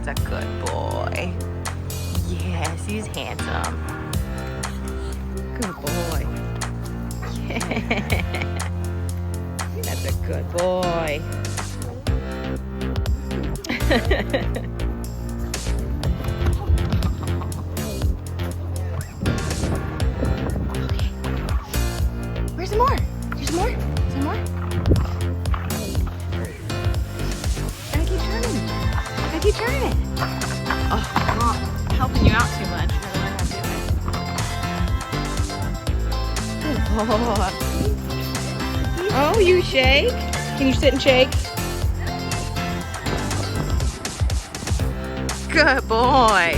That's a good boy. Yes, he's handsome. Good boy. Yeah. That's a good boy. Where's some more? There's some more? Some more? Gotta keep turning. Gotta keep turning it. Oh, I'm not helping you out too much. You gotta learn how to do it. Good boy. Oh, you shake? Can you sit and shake? Good boy.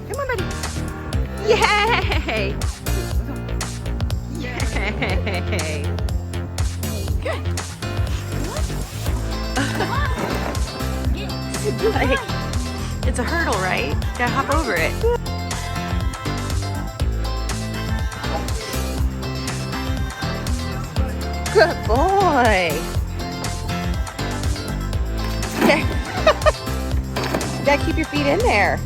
Come on, buddy. Yay! Yay! Good. Like, it's a hurdle, right? Gotta hop over it. Good boy. You gotta keep your feet in there.